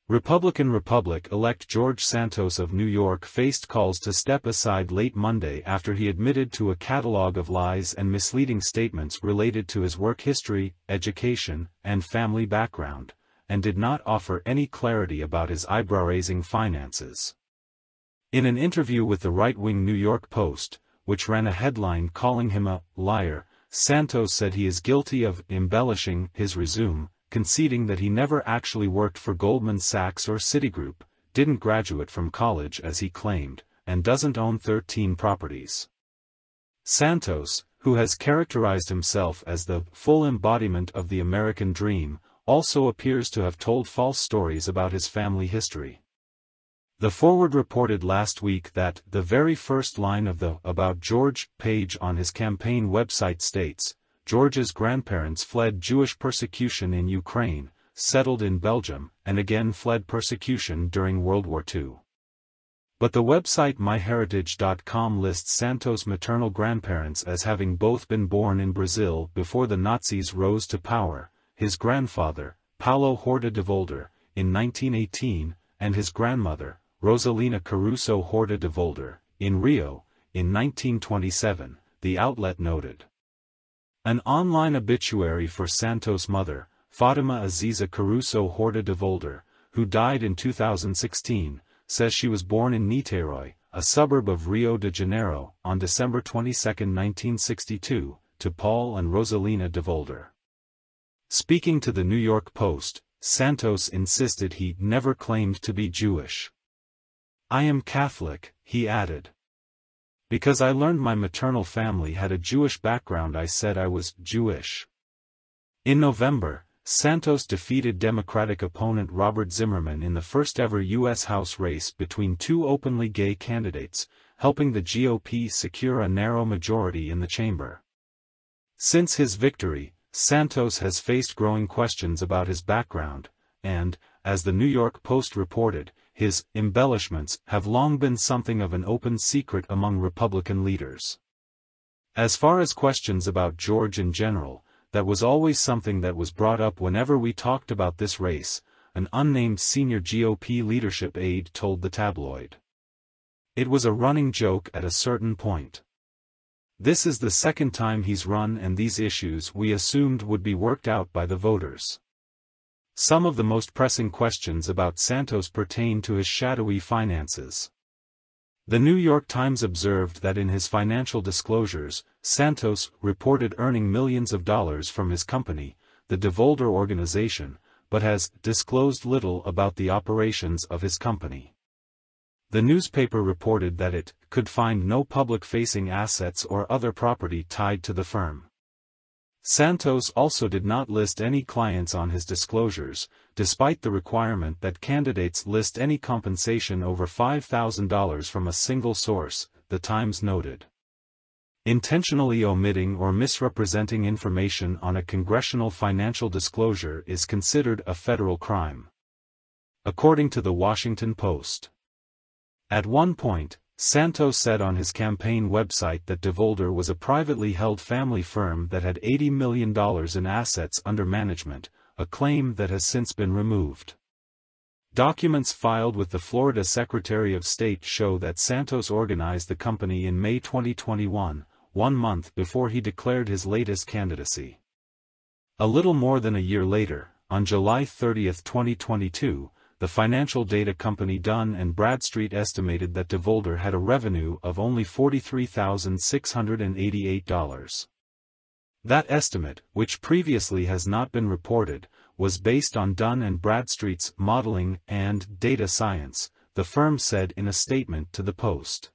Rep-Elect George Santos of New York faced calls to step aside late Monday after he admitted to a catalog of lies and misleading statements related to his work history, education, and family background, and did not offer any clarity about his eyebrow-raising finances. In an interview with the right-wing New York Post, which ran a headline calling him a liar, Santos said he is guilty of embellishing his resume, conceding that he never actually worked for Goldman Sachs or Citigroup, didn't graduate from college as he claimed, and doesn't own 13 properties. Santos, who has characterized himself as the full embodiment of the American dream, also appears to have told false stories about his family history. The Forward reported last week that the very first line of the About George page on his campaign website states, George's grandparents fled Jewish persecution in Ukraine, settled in Belgium, and again fled persecution during World War II. But the website myheritage.com lists Santos' maternal grandparents as having both been born in Brazil before the Nazis rose to power, his grandfather, Paulo Horta de Volder, in 1918, and his grandmother, Rosalina Caruso Horta de Volder, in Rio, in 1927, the outlet noted. An online obituary for Santos' mother, Fatima Aziza Caruso Horta de Volder, who died in 2016, says she was born in Niterói, a suburb of Rio de Janeiro, on December 22, 1962, to Paul and Rosalina de Volder. Speaking to the New York Post, Santos insisted he never claimed to be Jewish. "I am Catholic," he added. "Because I learned my maternal family had a Jewish background, I said I was Jewish." In November, Santos defeated Democratic opponent Robert Zimmerman in the first-ever U.S. House race between two openly gay candidates, helping the GOP secure a narrow majority in the chamber. Since his victory, Santos has faced growing questions about his background, and, as the New York Post reported, his embellishments have long been something of an open secret among Republican leaders. As far as questions about George in general, that was always something that was brought up whenever we talked about this race, an unnamed senior GOP leadership aide told the tabloid. It was a running joke at a certain point. This is the second time he's run, and these issues we assumed would be worked out by the voters. Some of the most pressing questions about Santos pertain to his shadowy finances. The New York Times observed that in his financial disclosures, Santos reported earning millions of dollars from his company, the de Volder organization, but has disclosed little about the operations of his company. The newspaper reported that it could find no public-facing assets or other property tied to the firm. Santos also did not list any clients on his disclosures, despite the requirement that candidates list any compensation over $5,000 from a single source, the Times noted. Intentionally omitting or misrepresenting information on a congressional financial disclosure is considered a federal crime, according to the Washington Post. At one point, Santos said on his campaign website that de Volder was a privately held family firm that had $80 million in assets under management, a claim that has since been removed. Documents filed with the Florida Secretary of State show that Santos organized the company in May 2021, 1 month before he declared his latest candidacy. A little more than a year later, on July 30, 2022, the financial data company Dun & Bradstreet estimated that de Volder had a revenue of only $43,688. That estimate, which previously has not been reported, was based on Dun & Bradstreet's modeling and data science, the firm said in a statement to the Post.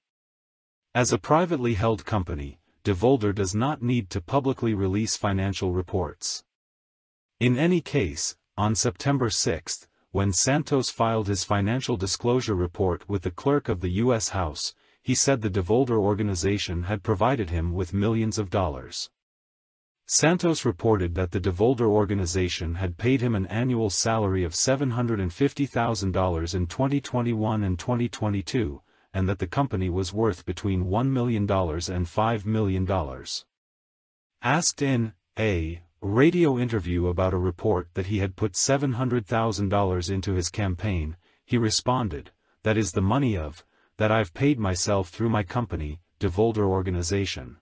As a privately held company, de Volder does not need to publicly release financial reports. In any case, on September 6, when Santos filed his financial disclosure report with the clerk of the U.S. House, he said the de Volder organization had provided him with millions of dollars. Santos reported that the de Volder organization had paid him an annual salary of $750,000 in 2021 and 2022, and that the company was worth between $1 million and $5 million. Asked in a A radio interview about a report that he had put $700,000 into his campaign, he responded, "That is the money that I've paid myself through my company, DeVolder Organization."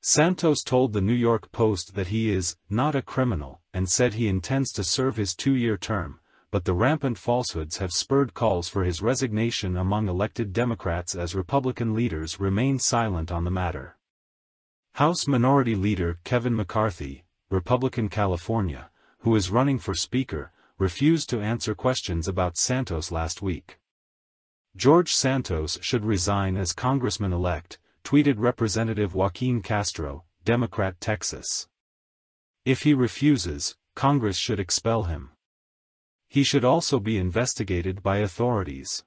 Santos told the New York Post that he is not a criminal, and said he intends to serve his 2-year term, but the rampant falsehoods have spurred calls for his resignation among elected Democrats as Republican leaders remain silent on the matter. House Minority Leader Kevin McCarthy, Republican California, who is running for Speaker, refused to answer questions about Santos last week. "George Santos should resign as Congressman-elect," tweeted Representative Joaquin Castro, Democrat, Texas. "If he refuses, Congress should expel him. He should also be investigated by authorities.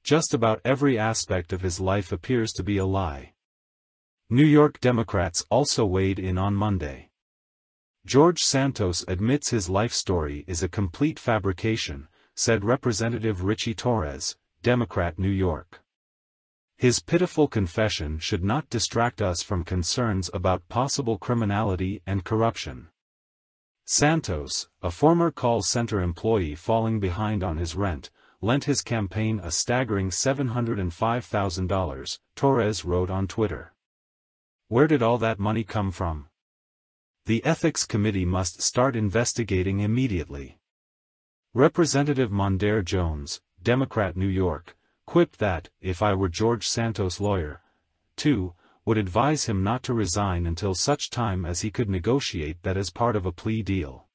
Just about every aspect of his life appears to be a lie." New York Democrats also weighed in on Monday. "George Santos admits his life story is a complete fabrication," said Representative Richie Torres, Democrat, New York. "His pitiful confession should not distract us from concerns about possible criminality and corruption." Santos, a former call center employee falling behind on his rent, lent his campaign a staggering $705,000, Torres wrote on Twitter. "Where did all that money come from? The Ethics Committee must start investigating immediately." Representative Mondaire Jones, Democrat, New York, quipped that, "If I were George Santos' lawyer, too, would advise him not to resign until such time as he could negotiate that as part of a plea deal."